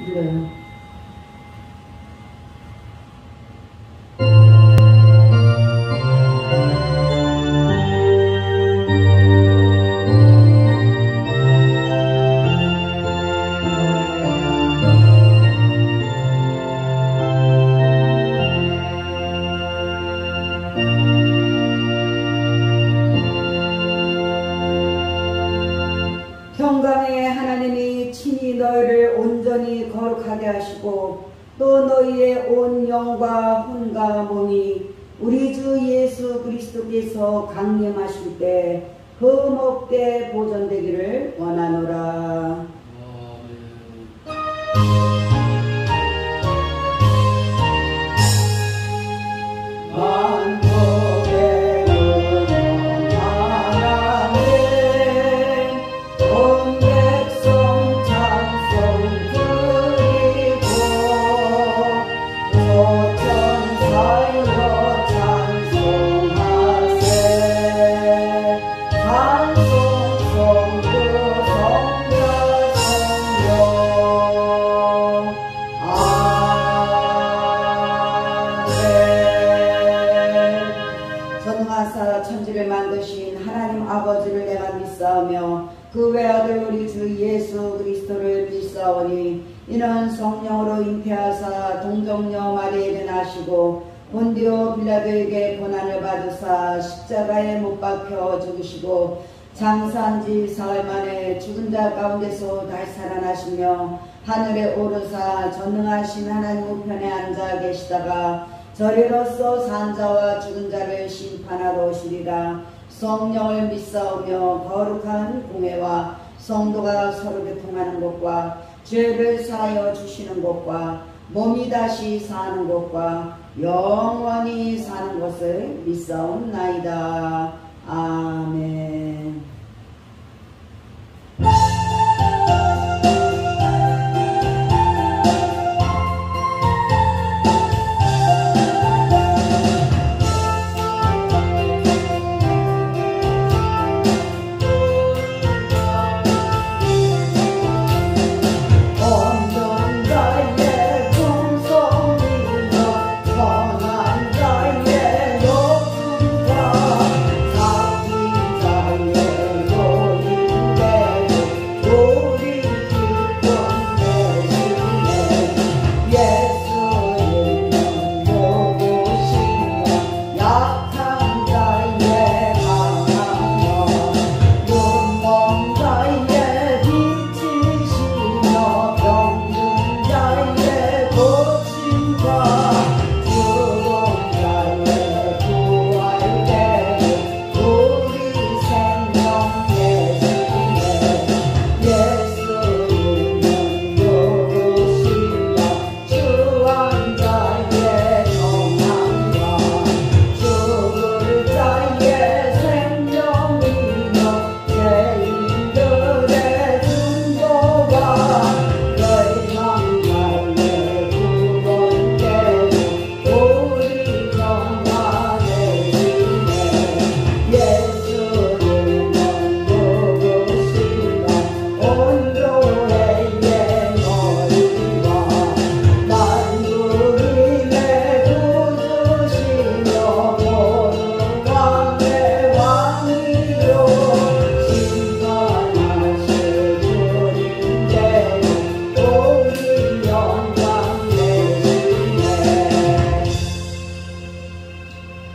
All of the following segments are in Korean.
눌러요. 평강의 하나님이 친히 너희를 온전히 거룩하게 하시고 또 너희의 온 영과 혼과 몸이 우리 주 예수 그리스도께서 강림하실 때 흠없게 보존되기를 원하노라. 천지를 만드신 하나님 아버지를 내가 믿사오며 그 외아들 우리 주 예수 그리스도를 믿사오니 이는 성령으로 잉태하사 동정녀 마리아에게 나시고 본디오 빌라도에게 고난을 받으사 십자가에 못 박혀 죽으시고 장사한 지 사흘 만에 죽은 자 가운데서 다시 살아나시며 하늘에 오르사 전능하신 하나님 우편에 앉아 계시다가 저리로서 산 자와 죽은 자를 심판하러 오시리라. 성령을 믿사오며 거룩한 공회와 성도가 서로 교통하는 것과 죄를 사하여 주시는 것과 몸이 다시 사는 것과 영원히 사는 것을 믿사옵나이다. 아멘.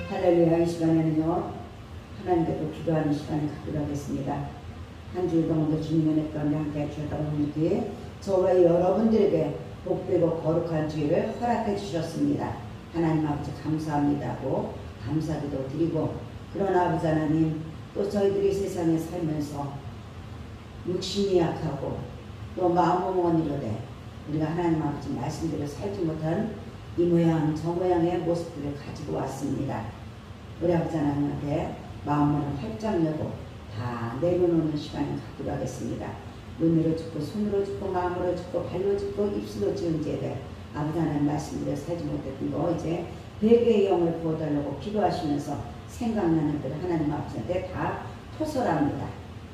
할렐루야. 이 시간에는요 하나님께 또 기도하는 시간을 갖도록 하겠습니다. 한 주일 동안도 주님의 은혜 가운데 함께 해주셨다 오는 뒤에 저와 여러분들에게 복되고 거룩한 주일을 허락해 주셨습니다. 하나님 아버지 감사합니다고 감사기도 드리고, 그러나 아버지 하나님 또 저희들이 세상에 살면서 육신이 약하고 또 마음먹은 이로되 우리가 하나님 아버지 말씀대로 살지 못한 이 모양 저 모양의 모습들을 가지고 왔습니다. 우리 아버지 하나님한테 마음으로 활짝 열고 다 내려놓는 시간을 갖도록 하겠습니다. 눈으로 죽고 손으로 죽고 마음으로 죽고 발로 죽고 입술로 지은 죄들 아버지 하나님 말씀대로 살지 못했던 거 이제 회개의 영을 부어달라고 기도하시면서 생각나는 대로 하나님 아버지한테 다 토설합니다.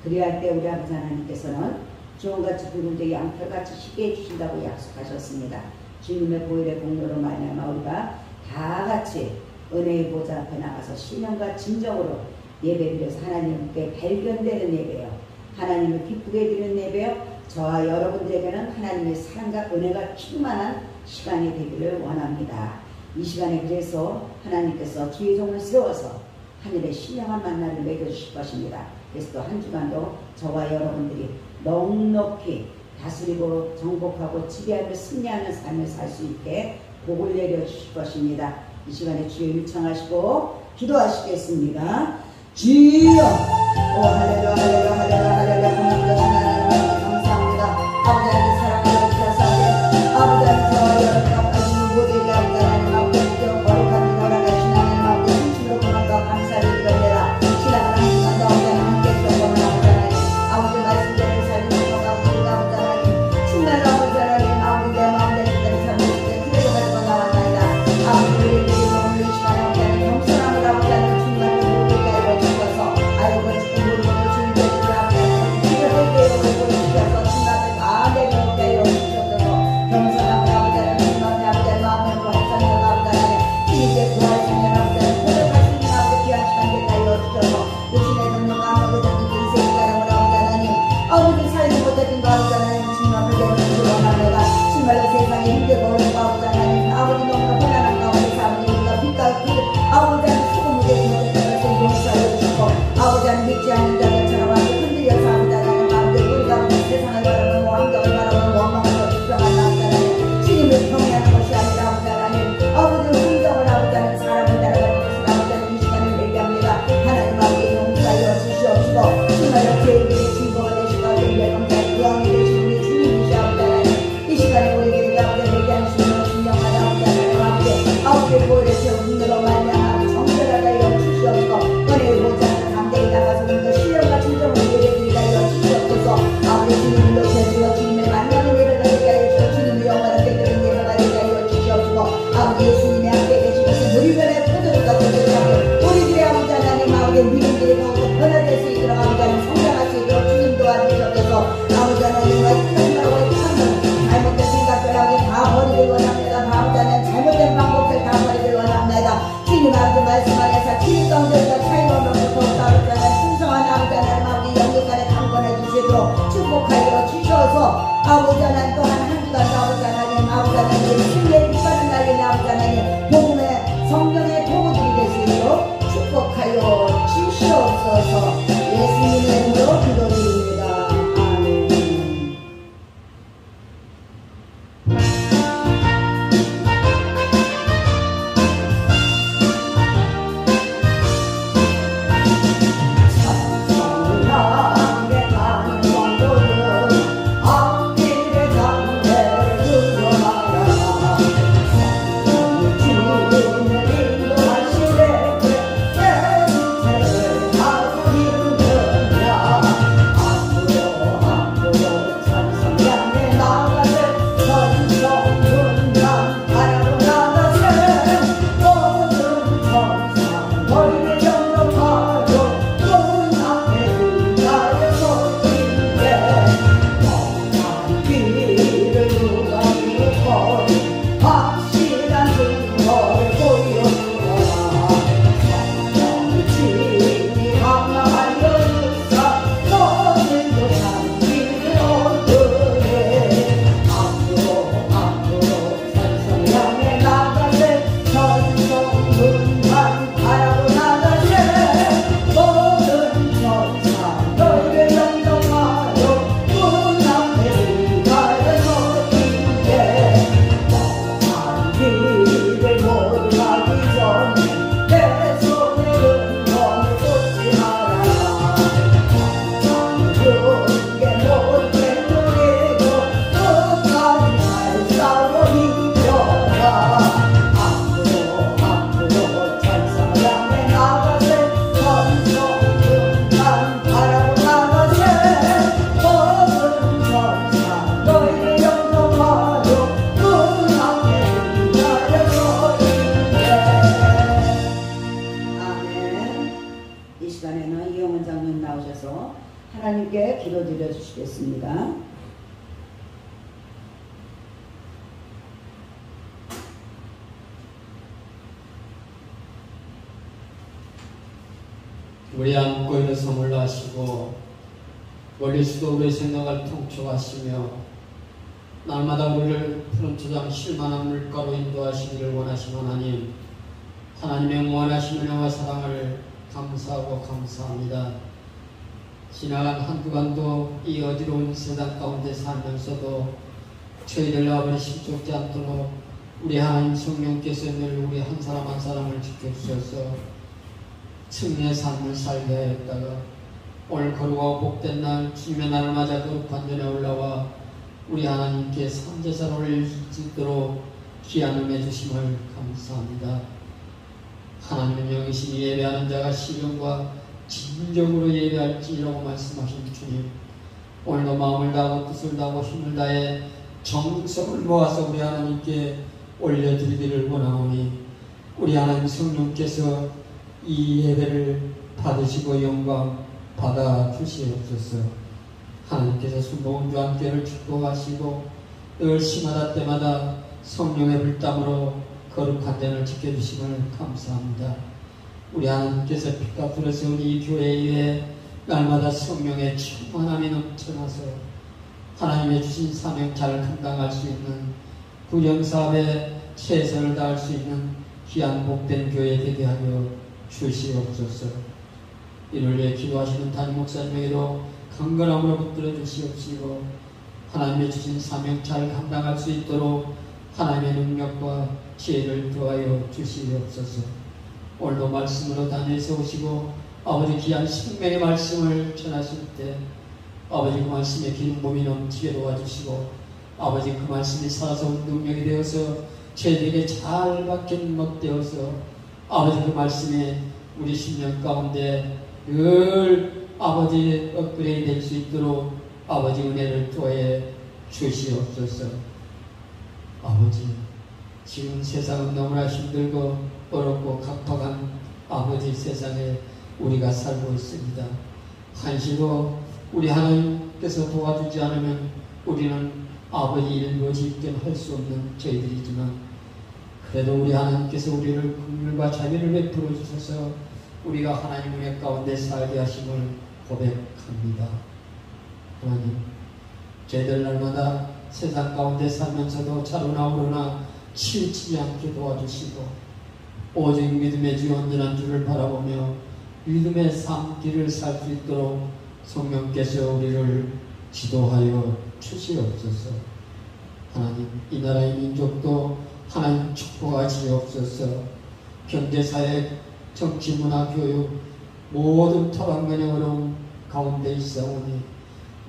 그리할 때 우리 아버지 하나님께서는 주홍같이 붉은데 양털같이 시게 해주신다고 약속하셨습니다. 주님의 보혈의 공로로 말미암아 우리가 다 같이 은혜의 보좌 앞에 나가서 신령과 진정으로 예배드려서 하나님께 발견되는 예배요, 하나님을 기쁘게 드리는 예배요, 저와 여러분들에게는 하나님의 사랑과 은혜가 충만한 시간이 되기를 원합니다. 이 시간에 그래서 하나님께서 주의 종을 세워서 하늘의 신령한 만나를 먹여주실 것입니다. 그래서 또 한 주간도 저와 여러분들이 넉넉히 다스리고 정복하고 지배하며 승리하는 삶을 살 수 있게 복을 내려주실 것입니다. 이 시간에 주여 요청하시고 기도하시겠습니다. 주여, 오 할렐루야 할렐루야 할렐루야 할렐루야. 하나님 감사합니다. 아버지 하나님 사랑하는 자사들, 아버지 하나님 저와 여러분과 빠지는 모두에게 하나님 아버지 거룩한 민원하신 하나님 아버지 신심으로 고맙다 감사를 드려라. 신랑 하나님 간다 아버지 하나님 함께 주옵소서. 아버지 말씀대로 살리는 것과 우리가 아버지 하나님 신나는 아버지 하나님 아버지 내 마음대로 그대로 살리는 데 그대로 가지고 나왔나이다. 아버지 우리의 오늘 이 시간에 아버지 하나님 겸손함을 아버지 하나님 주님을 모르게 하여 주셔서 알고 싶은 모든 것을 주님께 드리라. 아버지 하나님 기도할게요. 그리고 주셔서 신나를 다 내려오게 하여 주셔서 겸손함을 아버지 하나님 주님의 아버지 하나님 마음으로 합산하여 아버지 하나님 주님께 구할 수 있는 아버지 하나님 고백할 수 있는 아버지 귀한 시간 되게 하여 주셔서 육신의 능력 아무도 되는 인생의 사랑을 아버지 하나님 아버지 살지 못했던 거 아버지 하나님 주님 앞에 내려주시기 원합니다. 정말로 세상에 힘들고 어려운 거 아버지 하나님 아버지 너무나 편안한 가운데서 아버지 우리가 빛과 아버지 하나님 소금이 되는 것을 용서하여 주시고 아버지 하나님 믿지 않는 자들처럼 아버지 흔들려서 아버지 하나님 아버지 우리가 세상을 바라보는 환경을 바라보는 원망을 불평하는 아버지 하나님 주님을 평행하는 것이 아니라 아버지 하나님 아버지 흥정을 아버지 하나님 사람을 따라가는 것을 아버지 하나님 이 시간을 얘기합니다. 하나님 아버지 용서하여 주시옵시고 정말로 죄인들의 증거가 되시고 예감자 구원이 되시는 우리 주님이시 아버지 하나님 이 시간에 우리에게 아버지 얘기하는 주님을 신령하다 아버지 하나님 아버지의 보혈의 채운 힘으로 말미암아 정결하게 하여 주시옵시고 은혜의 보좌는 담대히 나가서 우리가 신령과 진정을 예배드리게 하여 주시옵소서. 아버지 주님을 높여주어 주님의 만나는 예배가 되게 하여 주시고 주님의 영원한 되는 예배가 되게 하여 주시옵시고 아버지 예수님의 함께 계시면서 누리변의 포도주가 되시라고 우리들의 아버지 하나님 아버지 믿음들이 더욱더 변화될 수 있도록 아버지 하나님 성장할 수 있도록 주님 도와주시옵소서. 아버지 하나님과 생각하고 참는 잘못된 생각들 아버지 다 버리길 원합니다. 아버지 하나님 잘못된 방법들 다 버리길 원합니다. 주님 아버지 말씀 안에서 주님 가운데서 차이가 없는 더욱더 아버지 하나님 풍성한 아버지 하나님 아버지 영육간에 강건해 주시도록 축복하여 주셔서 아버지 하나님 또한 한 주간도 아버지 하나님 아버지 하나님 승리의 빛바는 날개는 아버지 하나님 복음의 성령의 도구들이 될 수 있도록 축복하여 주시옵소서. 예수님의 이름으로 기도드립니다. 아멘. 성령의 가는 성도들 앞길에 장대를 두어나라. 성령의 주님을 인도하시되 내 인생을 다스리느냐. 앞으로 찬송향에 나가세 전성문만 바라보 나가세 모든 천상 너희를 영접하여 문 앞에 나의 손님께 멍한 길을 누가 이루고 확실한 증거를 보여주어라. 성령의 진이 강하여 주사 너희도 참기를 얻으래. 앞으로 찬송향에 나가세 전성문만 바라보 나가세 모든 천사 너희를 영접하여 문 앞에 나의 손님께 멍한 길을 모두 가기 전에 내 손에 은총을 쏟지 말아라. 주께 못된 누리고 끝까지 잘 싸워 이겨라. 앞으로 찬송향에 나가세 전성문만 바라보 나가세 모든 천사 너희를 영접하여 문 앞에 나의 손님께. 아멘. 이 시간에는 이영원 장로님 나오셔서 하나님께 기도드려 주시겠습니다. 우리 안고 일어섬을 하시고 멀리서도 우리의 생각을 통촉하시며 날마다 우리를 푸른 초장 실만한 물가로 인도하시기를 원하시는 하나님, 하나님의 무한하신 은혜와 사랑을 감사하고 감사합니다. 지나간 한 주간도 이 어지러운 세상 가운데 살면서도 저희들 아버지 심족지 않도록 우리 하나님 성령께서 늘 우리 한 사람 한 사람을 지켜주셔서 승리의 삶을 살게 하였다가 오늘 거룩하고 복된 날 주님의 날을 맞아 거룩한 전에 올라와 우리 하나님께 선제사를 올릴 수 있도록 귀한 은혜 주심을 감사합니다. 하나님은 영이시니 예배하는 자가 시련과 진정으로 예배할지라고 말씀하신 주님, 오늘도 마음을 다하고 뜻을 다하고 힘을 다해 정성을 모아서 우리 하나님께 올려드리기를 원하오니 우리 하나님 성령께서 이 예배를 받으시고 영광 받아 주시옵소서. 하나님께서 순복음 주한교회를 축복하시고 늘 시마다 때마다 성령의 불담으로 거룩한 데를 지켜주심을 감사합니다. 우리 하나님께서 피값으로 세운 이 교회에 날마다 성령의 충만함이 넘쳐나서 하나님의 주신 사명 잘 감당할 수 있는 구령사업에 최선을 다할 수 있는 귀한 복된 교회 되게 하여 주시옵소서. 이를 위해 기도하시는 담임 목사님에게도 강건함으로 붙들어 주시옵시고 하나님의 주신 사명 잘 감당할 수 있도록 하나님의 능력과 지혜를 더하여 주시옵소서. 오늘도 말씀으로 다니서 오시고 아버지 귀한 생명의 말씀을 전하실 때 아버지 그 말씀에 기름 부음이 넘치게 도와주시고 아버지 그 말씀이 살아서 능력이 되어서 저희에게 잘 박힌 것 되어서 아버지 그 말씀에 우리 심령 가운데 늘 아버지 업그레이드 될 수 있도록 아버지 은혜를 더해 주시옵소서. 아버지 지금 세상은 너무나 힘들고 어렵고 각박한 아버지 세상에 우리가 살고 있습니다. 한시도 우리 하나님께서 도와주지 않으면 우리는 아버지 일을 짓게 할 수 없는 저희들이지만 그래도 우리 하나님께서 우리를 긍휼과 자비를 베풀어 주셔서 우리가 하나님 은혜 가운데 살게 하심을 고백합니다. 하나님, 저희들 날마다 세상 가운데 살면서도 차로나 오로나 치우치지 않게 도와주시고 오직 믿음의 주 온전한 주를 바라보며 믿음의 삶 길을 살 수 있도록 성령께서 우리를 지도하여 주시옵소서. 하나님, 이 나라의 민족도 하나님 축복하시옵소서. 경제사회, 정치, 문화, 교육 모든 타방면의 어려움 가운데 있사오니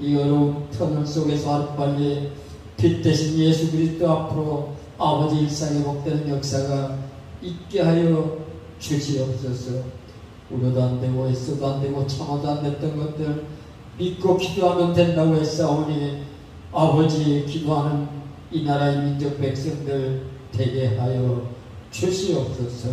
이 어려운 터널 속에서 하루빨리 빛 대신 예수 그리스도 앞으로 아버지 일상에 복되는 역사가 있게 하여 주시옵소서. 우려도 안 되고 애써도 안 되고 참아도 안 됐던 것들 믿고 기도하면 된다고 했사오니 아버지 기도하는 이 나라의 민족 백성들 되게 하여 주시옵소서.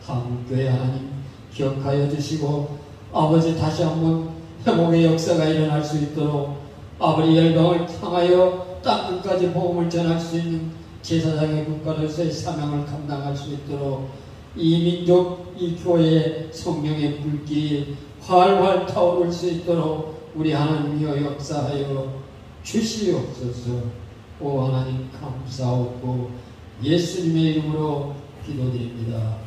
한국교회 하나님 기억하여 주시고 아버지 다시 한번 회복의 역사가 일어날 수 있도록 아버지 열방을 향하여 땅끝까지 복음을 전할 수 있는 제사장의 국가로서의 사명을 감당할 수 있도록 이 민족, 이 교회의 성령의 불길이 활활 타오를 수 있도록 우리 하나님이여 역사하여 주시옵소서. 오 하나님 감사하고 예수님의 이름으로 기도드립니다.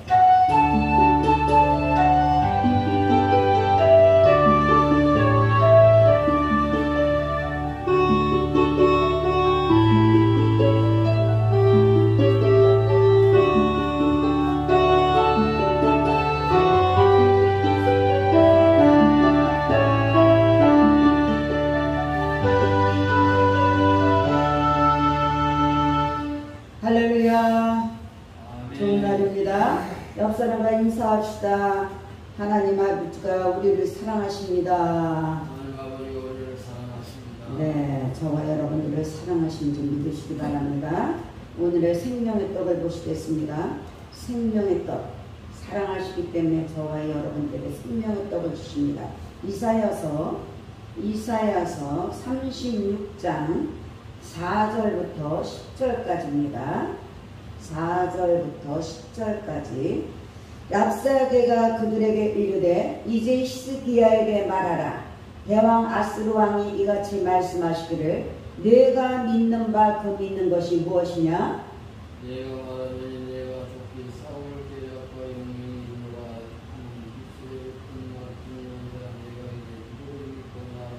할렐루야. 좋은 날입니다. 옆 사람과 인사합시다. 하나님 아버지가 우리를 사랑하십니다. 네, 저와 여러분들을 사랑하신 줄 믿으시기 바랍니다. 오늘의 생명의 떡을 보시겠습니다. 생명의 떡, 사랑하시기 때문에 저와 여러분들의 생명의 떡을 주십니다. 이사야서 36장 4절부터 10절까지입니다. 4절부터 10절까지 랍사게가 그들에게 이르되 이제 히스기야에게 말하라. 대왕 아스루 왕이 이같이 말씀하시기를 내가 믿는 바 그 믿는 것이 무엇이냐? 내가 말하니 내가 좋게 사울 계략과 영명이 있노라. 이스라엘 군과 군령자 내가 이제 누구를 믿고 나를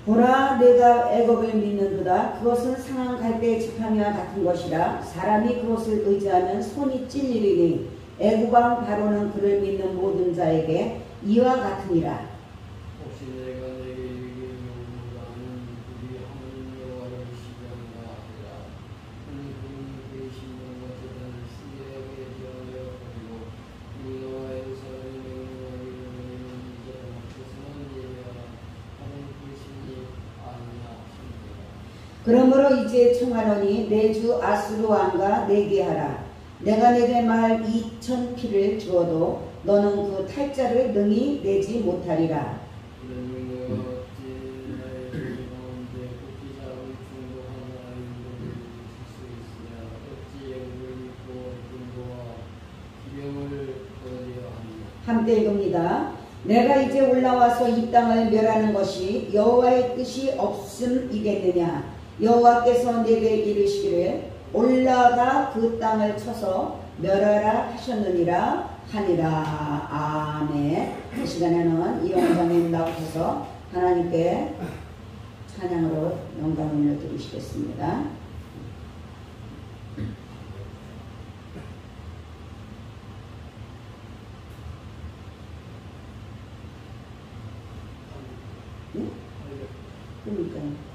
보라 내가 애굽을 믿는도다. 그것은 상한 갈대의 지팡이와 같은 것이라. 사람이 그것을 의지하면 손이 찔리리니 애굽 왕 바로는 그를 믿는 모든 자에게 이와 같으니라. 혹시 내가 내게 이르기를 나는 우리 하나님 여호와를 시기한가 하리라. 그는 그의 신령과 제단을 시기하게 되어내어 버리고 이 여호와의 사람이 명령하기를 너희는 이제 앞에서는 예배하라. 하는 그신이 아니냐 하시니라. 그러므로 이제 청하노니 내 주 아스루 왕과 내기하라. 내가 내게 말 2,000 피를 주어도 너는 그 탈자를 능히 내지 못하리라. 이런 명령과 어찌 나의 종 가운데 굳이 자을 중도한 아이들을 있을 수 있으냐. 어찌 영을 믿고 분도와 기병을 거두려 하느냐. 함께 읽습니다. 내가 이제 올라와서 이 땅을 멸하는 것이 여호와의 뜻이 없음이겠느냐. 여호와께서 내게 이르시기를 올라가 그 땅을 쳐서 멸하라 하셨느니라 하니라. 아멘. 이 시간에는 이 영상에 나오셔서 하나님께 찬양으로 영광을 올려드리시겠습니다. 네? 그러니까요.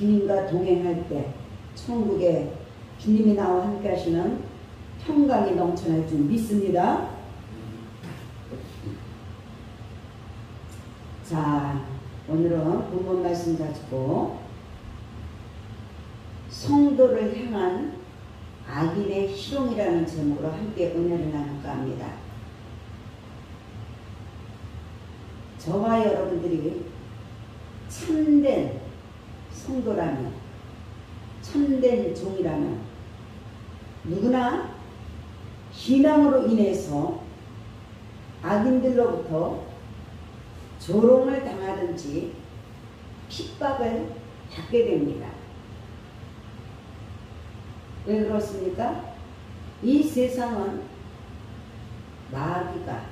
주님과 동행할 때 천국에 주님이 나와 함께 하시는 평강이 넘쳐날 줄 믿습니다. 자, 오늘은 본문 말씀 가지고 성도를 향한 악인의 희롱이라는 제목으로 함께 은혜를 나눌까 합니다. 저와 여러분들이 참된 성도라면, 참된 종이라면 누구나 신앙으로 인해서 악인들로부터 조롱을 당하든지 핍박을 받게 됩니다. 왜 그렇습니까? 이 세상은 마귀가,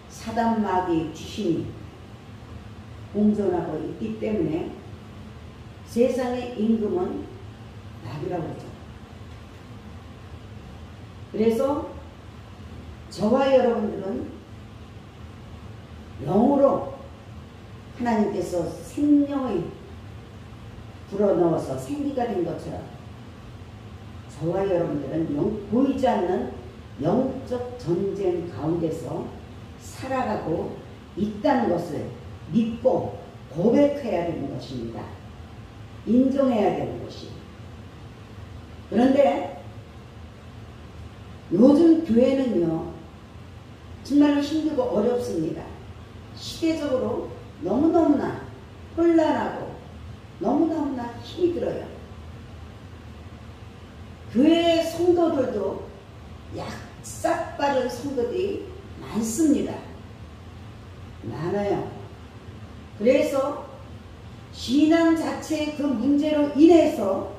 사단 마귀 귀신이 공존하고 있기 때문에 세상의 임금은 마귀라고 그러죠. 그래서 저와 여러분들은 영으로 하나님께서 생명을 불어넣어서 생기가 된 것처럼 저와 여러분들은 보이지 않는 영적 전쟁 가운데서 살아가고 있다는 것을 믿고 고백해야 되는 것입니다. 인정해야 되는 것입니다. 그런데 요즘 교회는요, 정말 힘들고 어렵습니다. 시대적으로 너무너무나 혼란하고 너무너무나 힘이 들어요. 교회 성도들도 약삭 빠른 성도들이 많습니다. 많아요. 그래서 신앙 자체의 그 문제로 인해서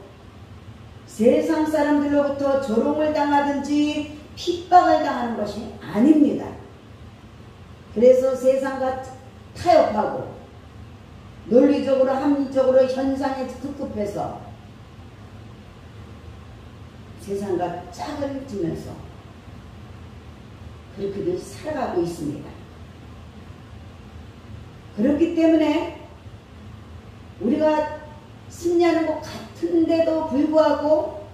세상 사람들로부터 조롱을 당하든지 핍박을 당하는 것이 아닙니다. 그래서 세상과 타협하고 논리적으로 합리적으로 현상에 급급해서 세상과 짝을 지면서 그렇게들 살아가고 있습니다. 그렇기 때문에 우리가 승리하는 것 같은데도 불구하고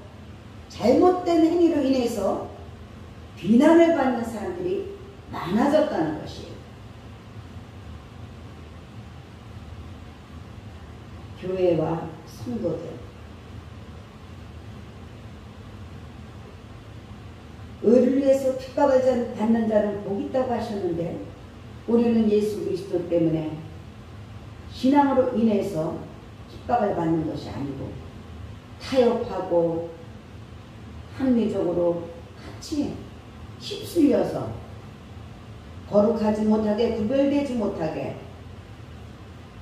잘못된 행위로 인해서 비난을 받는 사람들이 많아졌다는 것이에요. 교회와 성도들, 의를 위해서 핍박을 받는 자는 복이 있다고 하셨는데, 우리는 예수 그리스도 때문에 신앙으로 인해서 핍박을 받는 것이 아니고 타협하고 합리적으로 같이 휩쓸려서 거룩하지 못하게, 구별되지 못하게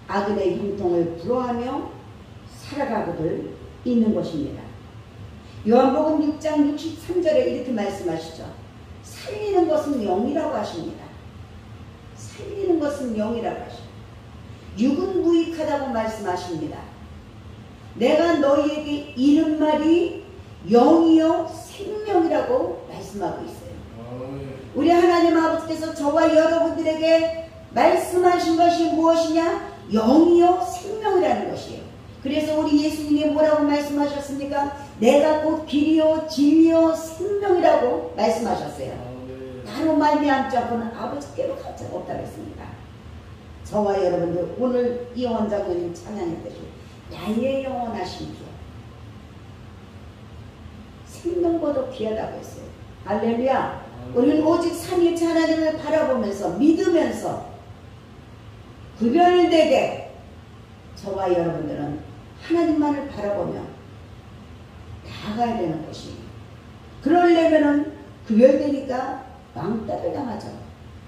아들의 형통을 불허하며 살아가고들 있는 것입니다. 요한복음 6장 63절에 이렇게 말씀하시죠. 살리는 것은 영이라고 하십니다. 살리는 것은 영이라고 하십니다. 육은 무익하다고 말씀하십니다. 내가 너희에게 이른 말이 영이요 생명이라고 말씀하고 있어요. 우리 하나님 아버지께서 저와 여러분들에게 말씀하신 것이 무엇이냐? 영이요 생명이라는 것이에요. 그래서 우리 예수님이 뭐라고 말씀하셨습니까? 내가 곧 길이요 진리요 생명이라고 말씀하셨어요. 나로 말미암지 않고는 아버지께로 갈 자가 없다고 했습니다. 저와 여러분들 오늘 이영원 장로님 찬양했듯이 나의 영원하신 주, 생명보다 귀하다고 했어요. 할렐루야. 우리는 오직 삼위일체 하나님을 바라보면서 믿으면서 구별되게 저와 여러분들은 하나님만을 바라보며 나아가야 되는 것입니다. 그러려면은 구별되니까 왕따를 당하죠.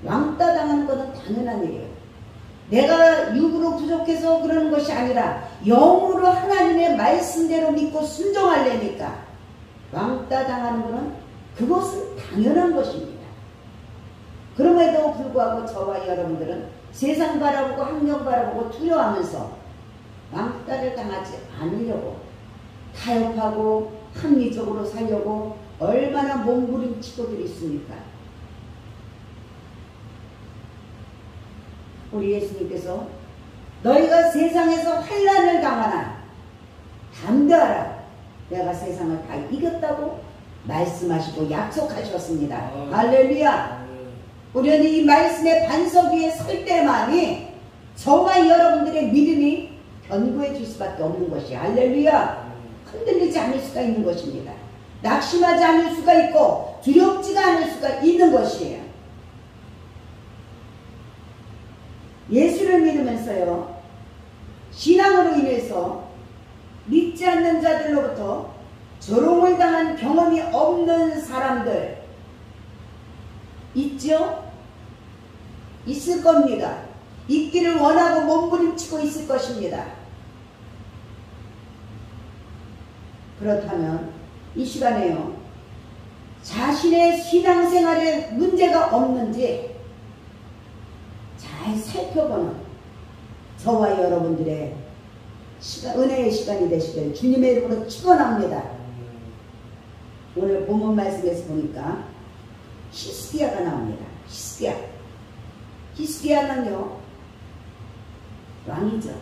왕따 당하는 것은 당연한 일이에요. 내가 육으로 부족해서 그러는 것이 아니라 영으로 하나님의 말씀대로 믿고 순종하려니까 왕따 당하는 것은 그것은 당연한 것입니다. 그럼에도 불구하고 저와 여러분들은 세상 바라보고 환경 바라보고 두려워하면서 왕따를 당하지 않으려고 타협하고 합리적으로 살려고 얼마나 몸부림치고들 있습니까? 우리 예수님께서 너희가 세상에서 환난을 당하나 담대하라, 내가 세상을 다 이겼다고 말씀하시고 약속하셨습니다. 할렐루야. 우리는 이 말씀의 반석 위에 설 때만이 저와 여러분들의 믿음이 견고해질 수밖에 없는 것이, 할렐루야, 흔들리지 않을 수가 있는 것입니다. 낙심하지 않을 수가 있고 두렵지가 않을 수가 있는 것이에요. 예수를 믿으면서요, 신앙으로 인해서 믿지 않는 자들로부터 조롱을 당한 경험이 없는 사람들 있죠? 있을 겁니다. 있기를 원하고 몸부림치고 있을 것입니다. 그렇다면 이 시간에요, 자신의 신앙생활에 문제가 없는지 잘 살펴보는 저와 여러분들의 은혜의 시간이 되시길 주님의 이름으로 축원합니다. 오늘 본문 말씀에서 보니까 히스기야가 나옵니다. 히스기야는요, 왕이죠.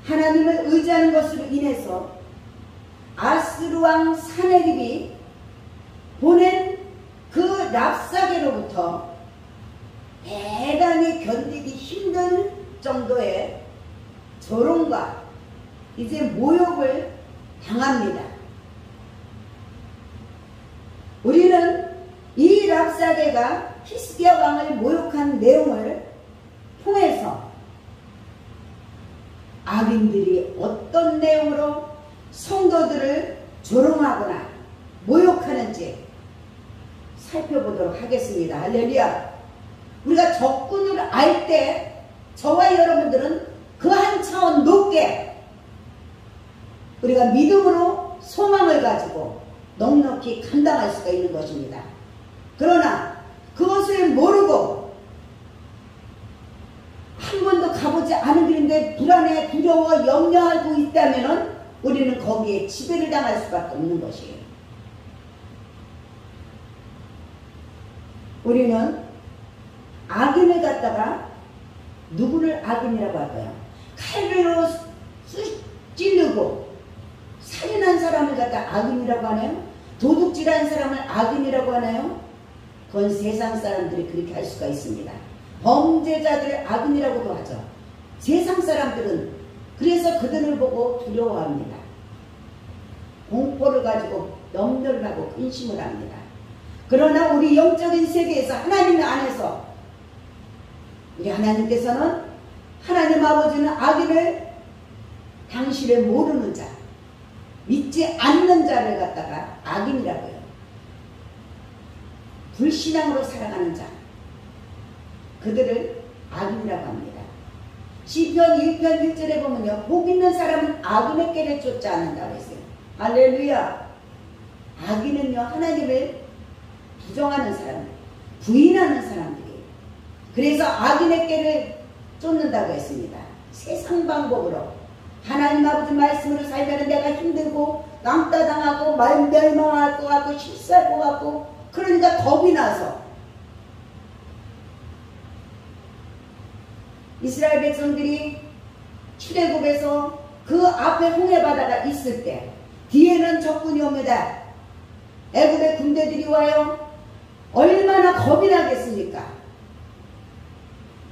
하나님을 의지하는 것으로 인해서 아스루 왕 사네립이 보낸 그 랍사게로부터 대단히 견디기 힘든 정도의 조롱과 이제 모욕을 당합니다. 우리는 이 랍사게가 히스기야 왕을 모욕한 내용을 통해서 악인들이 어떤 내용으로 성도들을 조롱하거나 모욕하는지 살펴보도록 하겠습니다. 할렐루야. 우리가 적군을 알 때 저와 여러분들은 그 한 차원 높게 우리가 믿음으로 소망을 가지고 넉넉히 감당할 수가 있는 것입니다. 그러나 그것을 모르고 한 번도 가보지 않은 길인데 불안해, 두려워, 염려하고 있다면 우리는 거기에 지배를 당할 수밖에 없는 것이에요. 우리는 악인을 갖다가 누구를 악인이라고 할까요? 칼로 찌르고 살인한 사람을 갖다 악인이라고 하나요? 도둑질한 사람을 악인이라고 하나요? 그건 세상 사람들이 그렇게 할 수가 있습니다. 범죄자들을 악인이라고도 하죠. 세상 사람들은 그래서 그들을 보고 두려워합니다. 공포를 가지고 염려를 하고 근심을 합니다. 그러나 우리 영적인 세계에서 하나님 안에서 우리 하나님께서는 하나님 아버지는 악인을 당신을 모르는 자, 믿지 않는 자를 갖다가 악인이라고 해요. 불신앙으로 살아가는 자, 그들을 악인이라고 합니다. 시편 1편 1절에 보면요, 복 있는 사람은 악인의 꾀를 쫓지 않는다고 했어요. 할렐루야. 악인은요, 하나님을 부정하는 사람, 부인하는 사람들이에요. 그래서 악인의 꾀를 쫓는다고 했습니다. 세상 방법으로 하나님 아버지 말씀으로 살면 내가 힘들고 낭따당하고 멸망할 것 같고 실수할 것 같고, 그러니까 겁이 나서 이스라엘 백성들이 출애굽에서 그 앞에 홍해바다가 있을 때 뒤에는 적군이 옵니다. 애굽의 군대들이 와요. 얼마나 겁이 나겠습니까?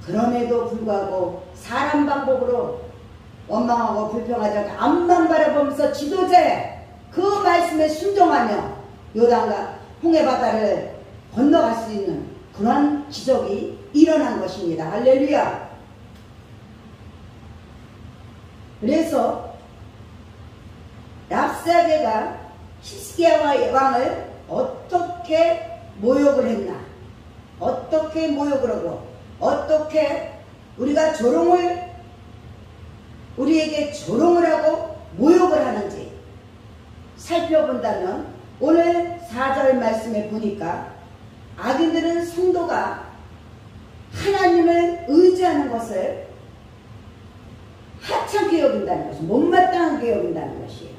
그럼에도 불구하고 사람 방법으로 원망하고 불평하지 않고 앞만 바라보면서 지도자의 그 말씀에 순종하며 요단과 홍해바다를 건너갈 수 있는 그런 기적이 일어난 것입니다. 할렐루야. 그래서 랍사게가 히스기야 왕을 어떻게 모욕을 했나, 어떻게 모욕을 하고 어떻게 우리가 우리에게 조롱을 하고 모욕을 하는지 살펴본다면 오늘 4절 말씀에 보니까 악인들은 성도가 하나님을 의지하는 것을 하찮게 여긴다는 것이, 못마땅하게 여긴다는 것이에요.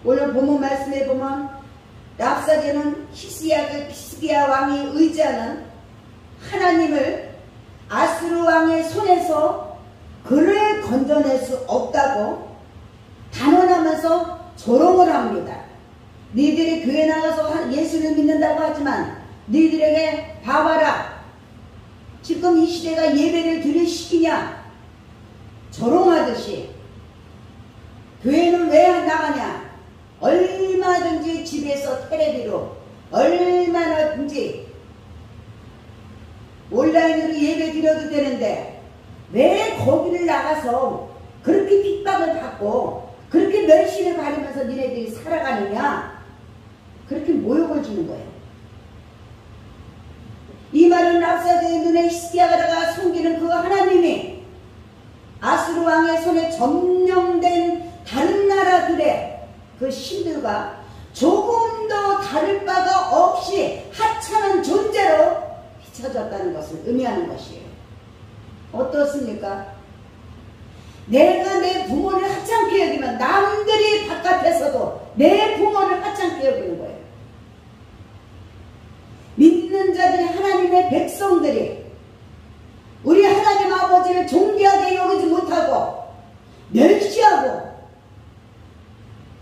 오늘 본문 말씀에 보면 랍사게는 히스기야 왕이 의지하는 하나님을 아스루 왕의 손에서 그를 건져낼 수 없다고 단언하면서 조롱을 합니다. 너희들이 교회 나가서 예수를 믿는다고 하지만 너희들에게 봐봐라, 지금 이 시대가 예배를 드릴 시기냐, 조롱하듯이 교회는 왜 나가냐, 얼마든지 집에서 텔레비로 얼마든지 온라인으로 예배 드려도 되는데 왜 거기를 나가서 그렇게 핍박을 받고 그렇게 멸시를 받으면서 니네들이 살아가느냐, 그렇게 모욕을 주는 거예요. 이 메마른 랍사게의 눈에 히스기야가 다가 섬기는 그 하나님이 아수르 왕의 손에 점령된 다른 나라들의 그 신들과 조금도 다를 바가 없이 하찮은 존재로 비춰졌다는 것을 의미하는 것이에요. 어떻습니까? 내가 내 부모를 하찮게 여기면 남들이 바깥에서도 내 부모를 하찮게 여기는 거예요. 믿는 자들이, 하나님의 백성들이 우리 하나님 아버지를 존귀하게 여기지 못하고 멸시하고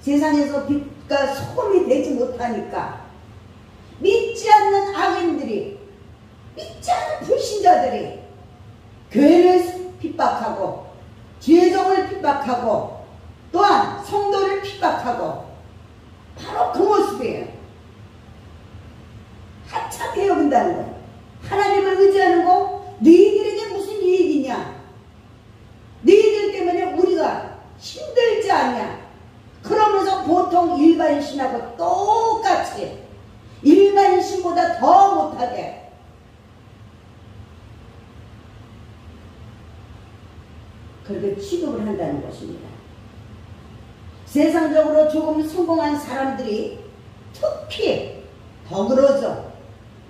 세상에서 빛과 소금이 되지 못하니까 믿지 않는 악인들이, 믿지 않는 불신자들이 교회를 핍박하고 죄종을 핍박하고 또한 성도를 핍박하고 바로 그 모습이에요. 하찮게 여긴다는 거예요. 하나님을 의지하는 거 너희들에게 무슨 이익이냐? 너희들 때문에 우리가 힘들지 않냐? 그러면서 보통 일반신하고 똑같이 일반신보다 더 못하게 그렇게 취급을 한다는 것입니다. 세상적으로 조금 성공한 사람들이 특히 더 그러죠.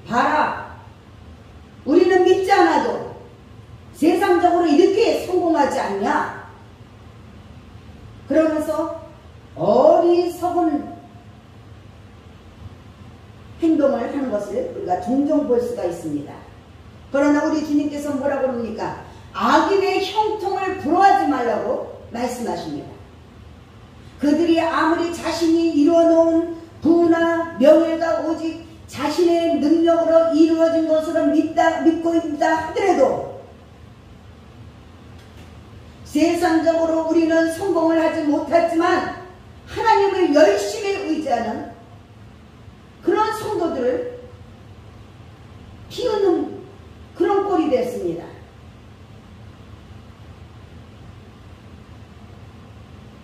봐라, 우리는 믿지 않아도 세상적으로 이렇게 성공하지 않냐? 그러면서 어리석은 행동을 하는 것을 우리가 종종 볼 수가 있습니다. 그러나 우리 주님께서 뭐라고 합니까? 악인의 형통을 부러워하지 말라고 말씀하십니다. 그들이 아무리 자신이 이루어놓은 부나 명예가 오직 자신의 능력으로 이루어진 것으로 믿고 있다 하더라도 세상적으로 우리는 성공을 하지 못했지만 하나님을 열심히 의지하는 그런 성도들을 비웃는 그런 꼴이 됐습니다.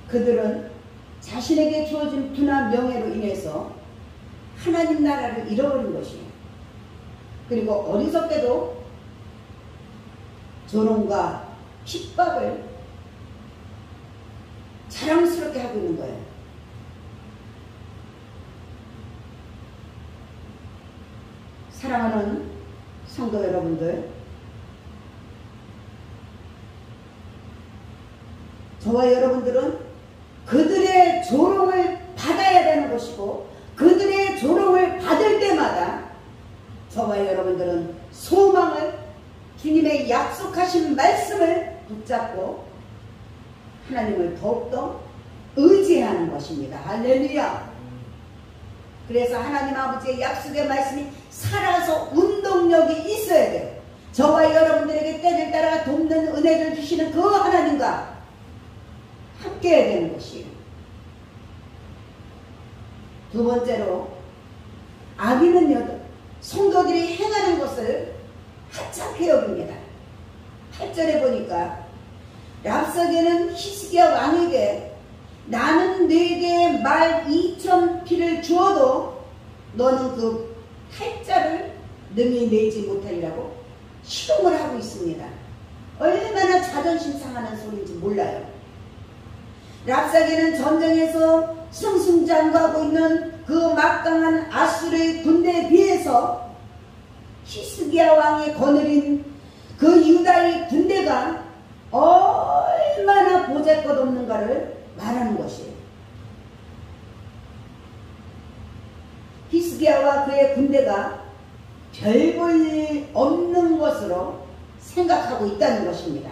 그들은 자신에게 주어진 부나 명예로 인해서 하나님 나라를 잃어버린 것이에요. 그리고 어리석게도 조롱과 핍박을 자랑스럽게 하고 있는 거예요. 사랑하는 성도 여러분들, 저와 여러분들은 그들의 조롱을 받아야 되는 것이고 그들의 조롱을 받을 때마다 저와 여러분들은 소망을, 주님의 약속하신 말씀을 붙잡고 하나님을 더욱더 의지하는 것입니다. 할렐루야. 그래서 하나님 아버지의 약속의 말씀이 살아서 운동력이 있어야 돼요. 저와 여러분들에게 때를 따라 돕는 은혜를 주시는 그 하나님과 함께 해야 되는 것이에요. 두 번째로, 악인은요, 성도들이 행하는 것을 하찮게 여깁니다. 8절에 보니까 랍사게는 히스기야 왕에게 나는 네게 말 2,000피를 주어도 너는 그 팔자를 능히 내지 못하리라고 시동을 하고 있습니다. 얼마나 자존심 상하는 소리인지 몰라요. 랍사게는 전쟁에서 승승장구하고 있는 그 막강한 아수르의 군대에 비해서 히스기야 왕이 거느린 그 유다의 군대가 얼마나 보잘것없는가를 말하는 것이에요. 히스기야와 그의 군대가 별 볼 일 없는 것으로 생각하고 있다는 것입니다.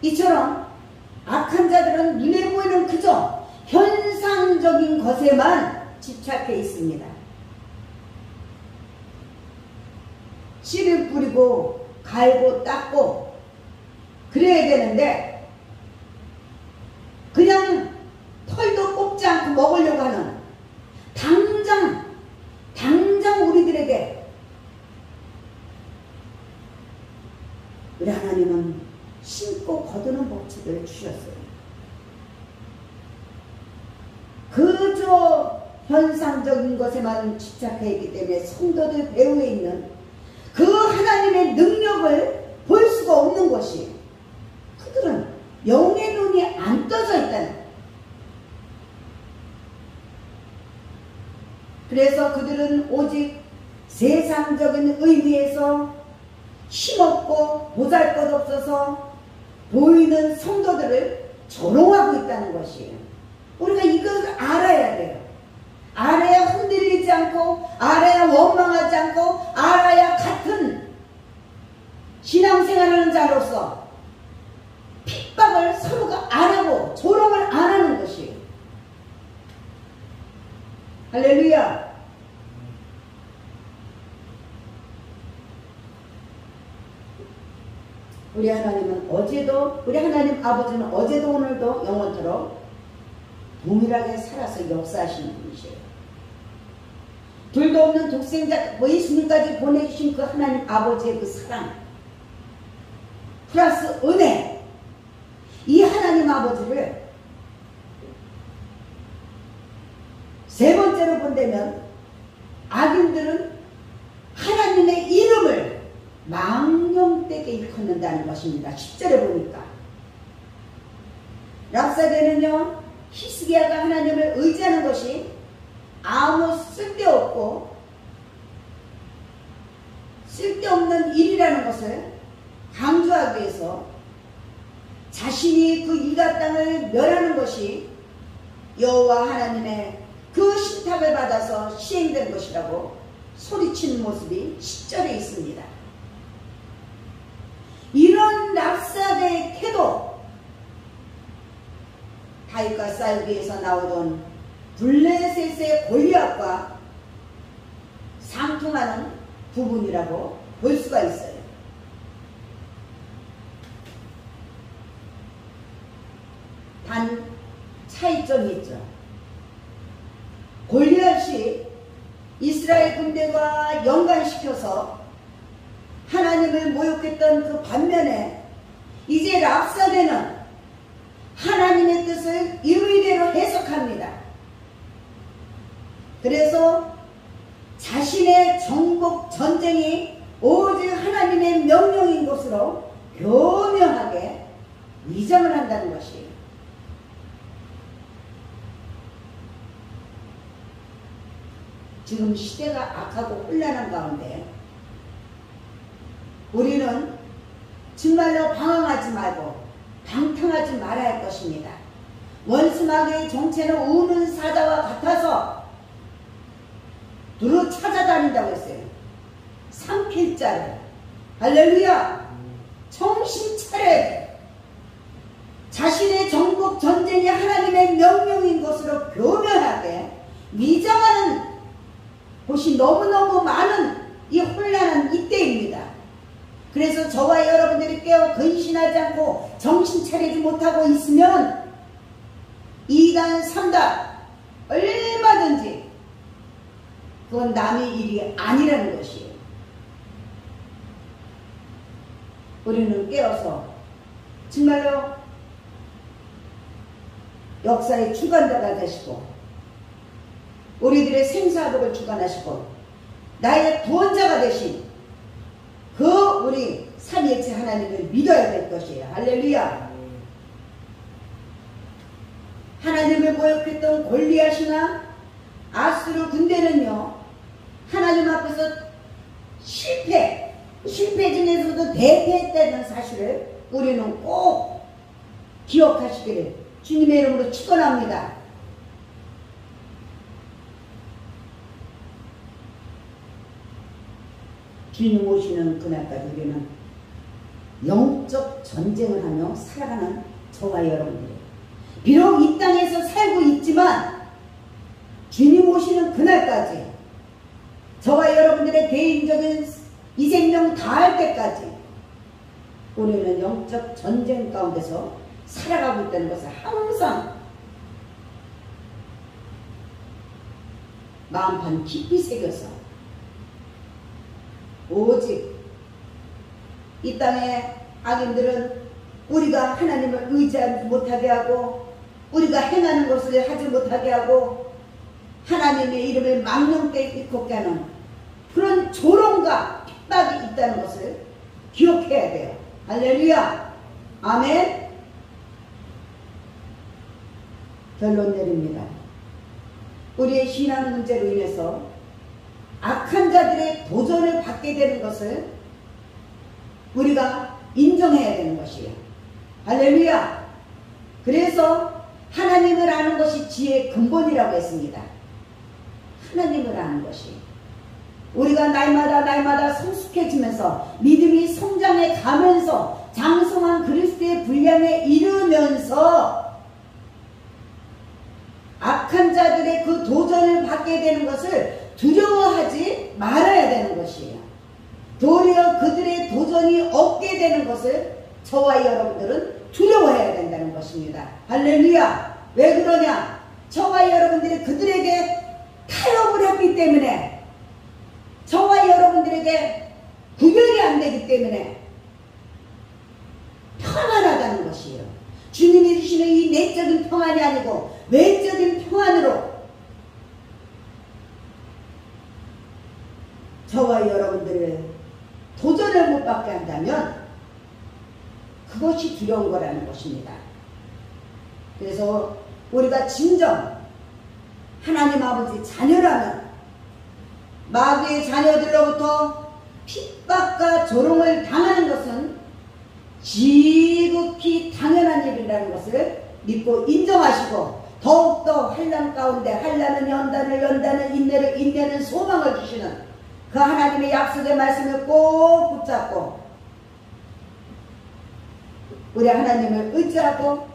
이처럼 악한 자들은 눈에 보이는 그저 현상적인 것에만 집착해 있습니다. 씨를 뿌리고 갈고 닦고 그래야 되는데 그냥 털도 뽑지 않고 먹으려고 하는 당장 우리들에게 우리 하나님은 심고 거두는 법칙을 주셨어요. 그저 현상적인 것에만 집착해 있기 때문에 성도들 배후에 있는 그 하나님의 능력을 볼 수가 없는 것이, 그들은 영의 눈이 안 떠져 있다는. 그래서 그들은 오직 세상적인 의미에서 힘없고 보잘것없어서 보이는 성도들을 조롱하고 있다는 것이에요. 우리가 이걸 알아야 돼요. 알아야 흔들리지 않고, 알아야 원망하지 않고, 알아야 같은 신앙생활하는 자로서 핍박을 서로가 안 하고 조롱을 안 하는 것이에요. 할렐루야. 우리 하나님은 어제도, 우리 하나님 아버지는 어제도 오늘도 영원토록 동일하게 살아서 역사하시는 분이세요. 둘도 없는 독생자 예수님까지 보내주신 그 하나님 아버지의 그 사랑 플러스 은혜, 이 하나님 아버지를 세 번째로 본다면 악인들은 하나님의 이름을 망령되게 일컫는다는 것입니다. 10절에 보니까 랍사데는요, 히스기야가 하나님을 의지하는 것이 아무 쓸데없고 쓸데없는 일이라는 것을 강조하기 위해서 자신이 그 유다 땅을 멸하는 것이 여호와 하나님의 그 신탁을 받아서 시행된 것이라고 소리치는 모습이 10절에 있습니다. 이런 랍사데의 태도, 다윗과 싸우기에서 나오던 블레셋의 골리앗과 상통하는 부분이라고 볼 수가 있어요. 단 차이점이 있죠. 골리앗이 이스라엘 군대와 연관시켜서 하나님을 모욕했던 그 반면에 이제 랍사데는 하나님의 뜻을 의대로 해석합니다. 그래서 자신의 정복 전쟁이 오직 하나님의 명령인 것으로 교묘하게 위장을 한다는 것이에요. 지금 시대가 악하고 혼란한 가운데 우리는 정말로 방황하지 말고 방탕하지 말아야 할 것입니다. 원수마귀의 정체는 우는 사자와 같아서 두루 찾아다닌다고 했어요. 삼킬 자를. 할렐루야. 정신 차려야 돼. 자신의 정복 전쟁이 하나님의 명령인 것으로 교묘하게 위장하는 곳이 너무너무 많은 이 혼란한 이때입니다. 그래서 저와 여러분들이 깨어 근신하지 않고 정신 차리지 못하고 있으면 2단, 3단 얼마든지 그건 남의 일이 아니라는 것이에요. 우리는 깨어서 정말로 역사의 주관자가 되시고 우리들의 생사복을 주관하시고 나의 구원자가 되신 그 우리 삼위일체 하나님을 믿어야 될 것이에요. 할렐루야. 하나님을 모욕했던 골리앗이나 아수르 군대는요, 하나님 앞에서 실패 중에서도 대패했다는 사실을 우리는 꼭 기억하시기를 주님의 이름으로 축원합니다. 주님 오시는 그날까지 우리는 영적 전쟁을 하며 살아가는 저와 여러분들이 비록 이 땅에서 살고 있지만 주님 오시는 그날까지 저와 여러분들의 개인적인 이 생명 다할 때까지 우리는 영적 전쟁 가운데서 살아가고 있다는 것을 항상 마음판 깊이 새겨서 오직 이 땅의 악인들은 우리가 하나님을 의지하지 못하게 하고 우리가 행하는 것을 하지 못하게 하고 하나님의 이름을 망령되이 일컫게 하는 그런 조롱과 핍박이 있다는 것을 기억해야 돼요. 할렐루야. 아멘. 결론 내립니다. 우리의 신앙 문제로 인해서 악한 자들의 도전을 받게 되는 것을 우리가 인정해야 되는 것이에요. 할렐루야. 그래서 하나님을 아는 것이 지혜의 근본이라고 했습니다. 하나님을 아는 것이 우리가 날마다 성숙해지면서 믿음이 성장해 가면서 장성한 그리스도의 분량에 이르면서 악한 자들의 그 도전을 받게 되는 것을 두려워하지 말아야 되는 것이에요. 도리어 그들의 도전이 없게 되는 것을 저와 여러분들은 두려워해야 된다는 것입니다. 할렐루야. 왜 그러냐? 저와 여러분들이 그들에게 타협을 했기 때문에, 저와 여러분들에게 구별이 안 되기 때문에 평안하다는 것이에요. 주님이 주시는 이 내적인 평안이 아니고 외적인 평안으로 저와 여러분들을 도전을 못 받게 한다면 그것이 두려운 거라는 것입니다. 그래서 우리가 진정 하나님 아버지 자녀라면 마귀의 자녀들로부터 핍박과 조롱을 당하는 것은 지극히 당연한 일이라는 것을 믿고 인정하시고 더욱더 환난 가운데 환난은 연단을 인내를 인내는 소망을 주시는 그 하나님의 약속의 말씀을 꼭 붙잡고 우리 하나님을 의지하고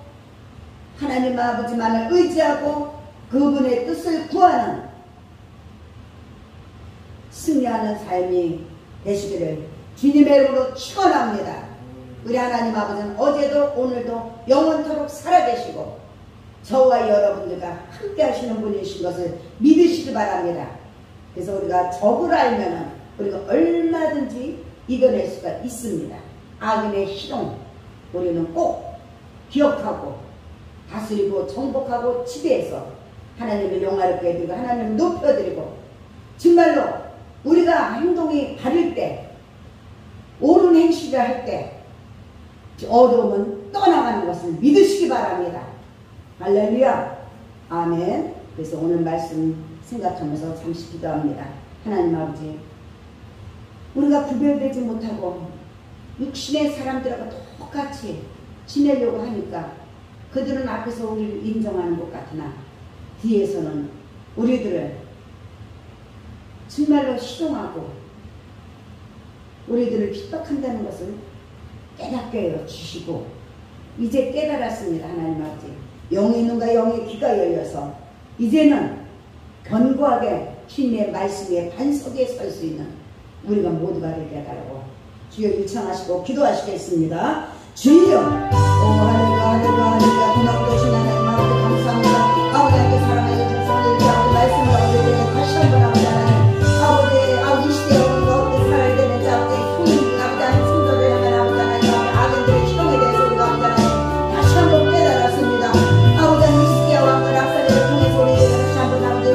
하나님 아버지만을 의지하고 그분의 뜻을 구하는 승리하는 삶이 되시기를 주님의 이름으로 축원합니다. 우리 하나님 아버지는 어제도 오늘도 영원토록 살아계시고 저와 여러분들과 함께 하시는 분이신 것을 믿으시기 바랍니다. 그래서 우리가 적을 알면은 우리가 얼마든지 이겨낼 수가 있습니다. 악인의 희롱 우리는 꼭 기억하고 다스리고 정복하고 지배해서 하나님을 영화롭게 해드리고 하나님을 높여드리고 정말로 우리가 행동이 바를 때 옳은 행실을 할 때 어려움은 떠나가는 것을 믿으시기 바랍니다. 할렐루야. 아멘. 그래서 오늘 말씀 생각하면서 잠시 기도합니다. 하나님 아버지, 우리가 구별되지 못하고 육신의 사람들하고 똑같이 지내려고 하니까 그들은 앞에서 우리를 인정하는 것 같으나 뒤에서는 우리들을 정말로 희롱하고 우리들을 핍박한다는 것을 깨닫게 해주시고 이제 깨달았습니다. 하나님 아버지, 영의 눈과 영의 귀가 열려서 이제는 견고하게 주님의 말씀의 반석에 설 수 있는 우리가 모두가 되게 해달라고 주여 일청하시고 기도하시겠습니다. 주여, 할렐루야 할렐루야 할렐루야. 고맙도신 하나님 아버지 감사합니다. 아버지께 사랑하여 주시는 아버지 말씀을 아버지에게 다시 한번 아버지 하나님 아버지 이 시대에 아버지 살아야 되는 아버지 형님 아버지 하나님 성도를 향한 아버지 하나님 악인들의 희롱에 대해서 우리가 아버지 하나님 다시 한번 깨달았습니다. 아버지 하나님 히스기야와 왕과 랍사리를 통해서 우리에게 다시 한번 아버지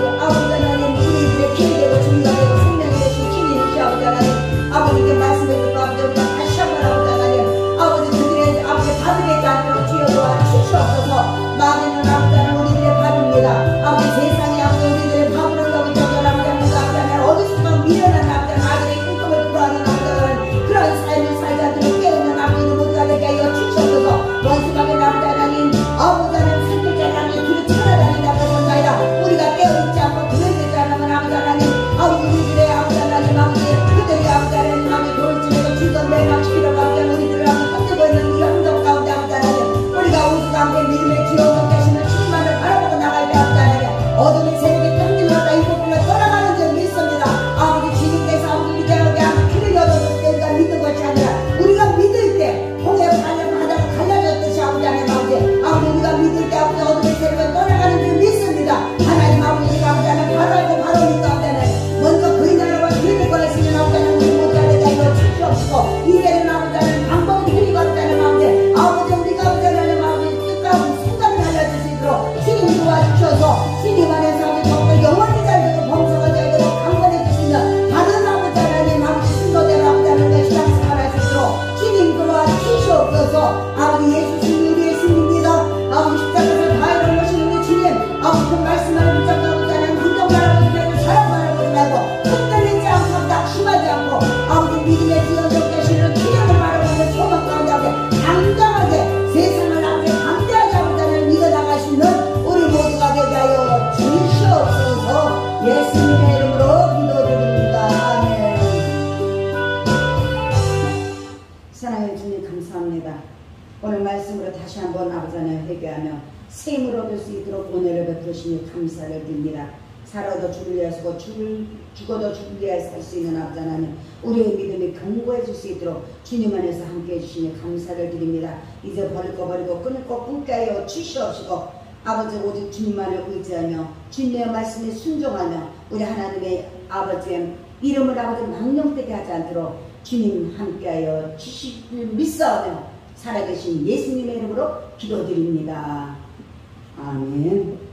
하나님 우리들의 피해 되고 증거되고 생명이 되신 주님이시 아버지 하나님 아버지께 말씀해 주고 아버지 우리가 다시 한번 아버지 하나님 아버지 그들의 아버지 받으게 자녀로 주여 도와 주시옵소서. 마귀는 아버지 하나님 우리들의 밥입니다. 아버지 세상에 아버지 우리들의 밥으로 여기저기 아버지 하나님 어디서도 미련한 아버지 아들의 꿈꿈을 불어하는 아버지 하나님 그런 삶을 살자들을 깨우는 아버지 모두가 되게 하여 주시옵소서. 원수가게 아버지 하나님 아버지 하나님 살필자 하나님 뒤로 찾아다닌다고 선사이다. 우리가 깨어있지 않고 구별되지 않으면 아버지 하나님 아버지 우리들의 아버지 하나님 아버지 그들이 아버지 하나님 아버지 돌집에서 즐거운 매망시키러 아버지 우리들을 아버지 흔들고 있는 이 환경 가운데 아버지 하나님 우리가 우주 가운데 믿음의 기록을 계시는 주님만을 바라보고 나갈 때 아버지 하나님 어둠의 세력이 흔들려다 이곳으로 떠나가는 줄 믿습니다. 아버지 주님께서 아버지 이제 아버지 길을 열어줄 때 우리가 믿는 것이 아니라 우리가 믿을 때 홍해 반역하다가 갈라졌듯이 아버지 하나님 아버지 우리가 믿을 때 아버지 어둠의 세력은 떠나가는 줄 믿습니다. 하나님 아버지 우리가 아버지 하나님 바로 알고 바로 믿고 아버지 하나님 먼저 그의 나라와 그의 일과를 쓰는 아버지 하나님 우리 모두가 되게 하여 주시옵시고 이제는 아버지 하나님 방법을 드리고 아버지 하나님 아버지 우리가 아버지 하나님 아버지 뜻과 생각을 알려주시도록 주님 도와주셔서 주님 안에서 그러시니 감사를 드립니다. 살아도 죽을 위하여 쓰고 죽어도 죽을 위하여 살 수 있는 아버지 하나님, 우리의 믿음이 견고해질 수 있도록 주님 안에서 함께해 주시니 감사를 드립니다. 이제 버릴 거 버리고 끊을 거 끊게 하여 주시옵시고, 아버지 오직 주님만을 의지하며 주님의 말씀에 순종하며 우리 하나님의 아버지의 이름을 아버지 망령되게 하지 않도록 주님 함께하여 주시길 믿사오며 살아계신 예수님의 이름으로 기도드립니다. 아멘.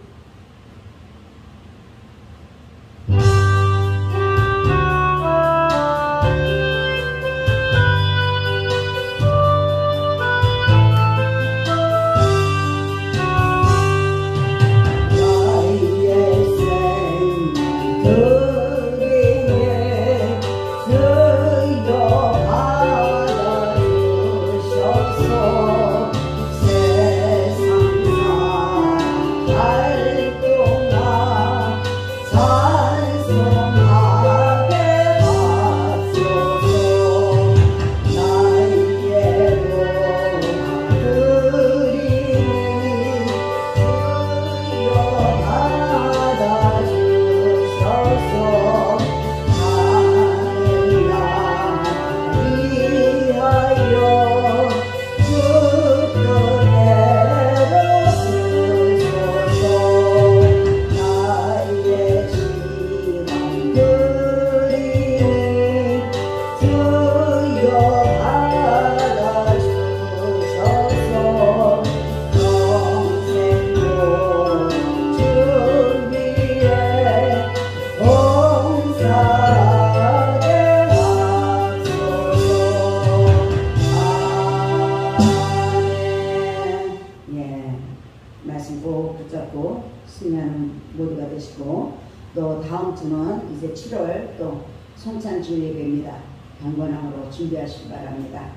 또 다음 주는 이제 7월 또 성찬주일 예배입니다. 경건함으로 준비하시기 바랍니다.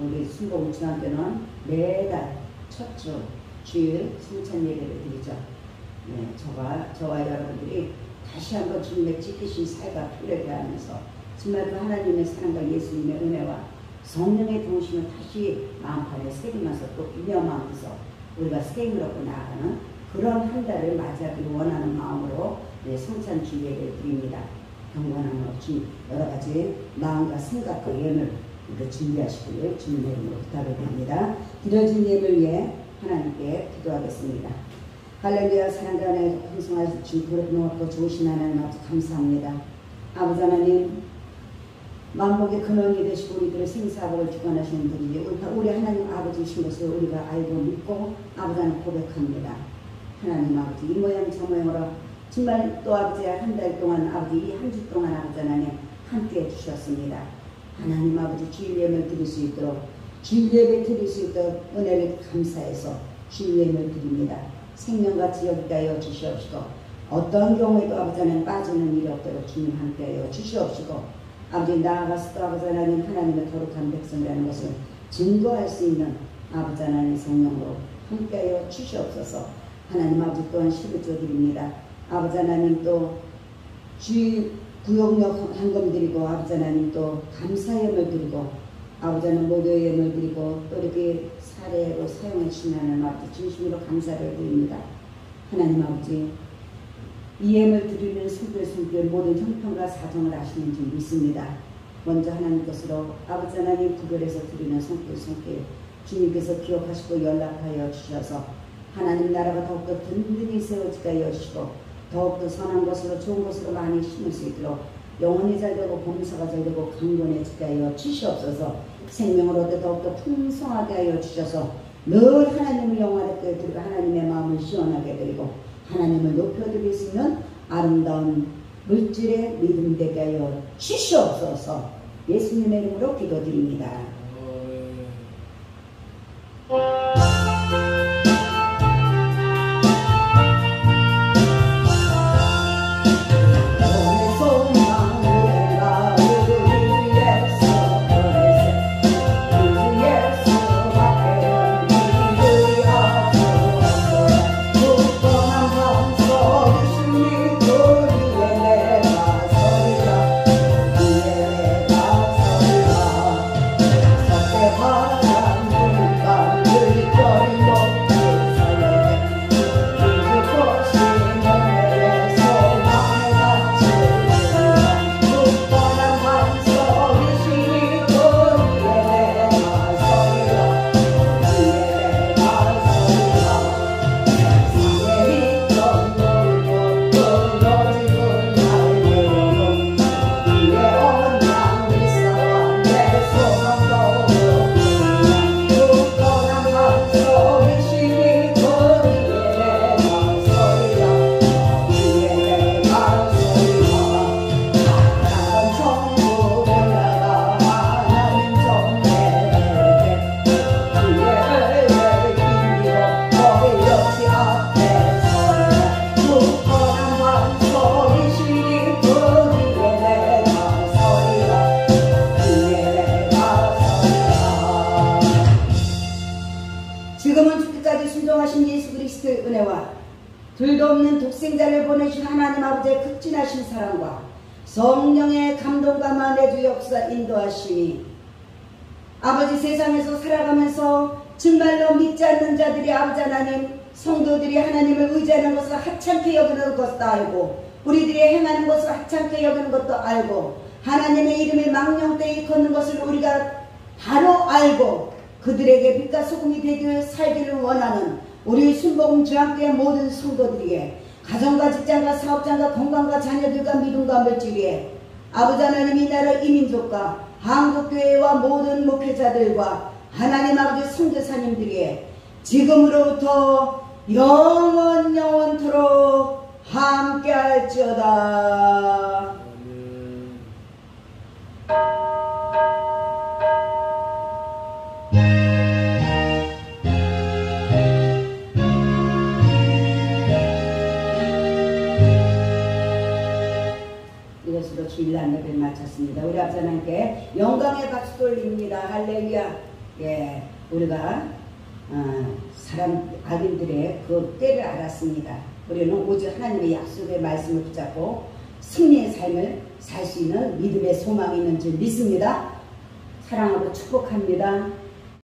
우리 순복음중학교는 매달 첫 주 주일 성찬 예배를 드리죠. 네, 저와 여러분들이 다시 한번 주님의 지키신 사회가 필요하게 하면서 정말 그 하나님의 사랑과 예수님의 은혜와 성령의 도우심을 다시 마음판에 새기면서 또 기념하면서 우리가 세임을 얻고 나아가는 그런 한 달을 맞이하기를 원하는 마음으로 성찬 주일을 드립니다. 경건함으로 여러 가지 마음과 생각과 예언을 준비하시기를 주님의 이름으로 부탁을 드립니다. 드려진 예물 위해 하나님께 기도하겠습니다. 할렐루야. 사랑과 하나님 풍성하신 주님 고맙고 좋으신 하나님 아버지 감사합니다. 아버지 하나님 만복의 근원이 되시고 우리들의 생사복을 주관하시는 분이 우리 하나님 아버지이신 것을 우리가 알고 믿고 아버지 하나님 고백합니다. 하나님 아버지 이 모양 저 모양으로 정말 또 아버지 한 달 동안 아버지 이 한 주 동안 아버지 하나님 함께 해주셨습니다. 하나님 아버지 주일 예배를 드릴 수 있도록 주일 예배 드릴 수 있도록 은혜를 감사해서 주일 예배를 드립니다. 생명같이 여기게 하여 주시옵시고 어떤 경우에도 아버지 하나님 빠지는 일이 없도록 주님 함께 하여 주시옵시고 아버지 나아가서 또 아버지 하나님 하나님의 거룩한 백성이라는 것을 증거할 수 있는 아버지 하나님의 성령으로 함께 하여 주시옵소서. 하나님 아버지 또한 시를 줘드립니다. 아버지 하나님 또 주일 구역력 헌금 드리고 아버지 하나님 또 감사예물 드리고 아버지 하나님 목요일 예물 드리고 또 이렇게 사례로 사용해 주시는 하나님 아버지 진심으로 감사를 드립니다. 하나님 아버지 이 예물 드리는 손길 모든 형편과 사정을 아시는 줄 믿습니다. 먼저 하나님 것으로 아버지 하나님 구별해서 드리는 손길 주님께서 기억하시고 연락하여 주셔서 하나님 나라가 더욱더 든든히 세워지게 하여 주시고 더욱더 선한 것으로 좋은 것으로 많이 심을 수 있도록 영혼이 잘되고 범사가 잘되고 강건해지게 하여 주시옵소서. 생명을 얻어 더욱더 풍성하게 하여 주셔서 늘 하나님을 영화롭게 드리고 하나님의 마음을 시원하게 드리고 하나님을 높여드릴 수 있는 아름다운 물질의 믿음 되게 하여 주시옵소서. 예수님의 이름으로 기도드립니다. 바람 불까 분이신 하나님 아버지의 극진하신 사랑과 성령의 감동과 내주 역사 인도하시니 아버지 세상에서 살아가면서 정말로 믿지 않는 자들이 아버지 하나님 성도들이 하나님을 의지하는 것을 하찮게 여기는 것도 알고 우리들이 행하는 것을 하찮게 여기는 것도 알고 하나님의 이름에 망령되이 걷는 것을 우리가 바로 알고 그들에게 빛과 소금이 되기 위해 살기를 원하는 우리 순복음 주함교회 모든 성도들에게 가정과 직장과 사업장과 건강과 자녀들과 믿음과 물질에 아버지 하나님 이 나라 이민족과 한국교회와 모든 목회자들과 하나님 아버지 선교사님들에게 지금으로부터 영원토록 함께할지어다. 이것으로 주일날 예배를 마쳤습니다. 우리 아버지 하나님께 영광의 박수 돌립니다. 할렐루야. 예, 우리가 사람 악인들의 그 때를 알았습니다. 우리는 오직 하나님의 약속의 말씀을 붙잡고 승리의 삶을 살 수 있는 믿음의 소망이 있는 줄 믿습니다. 사랑하고 축복합니다.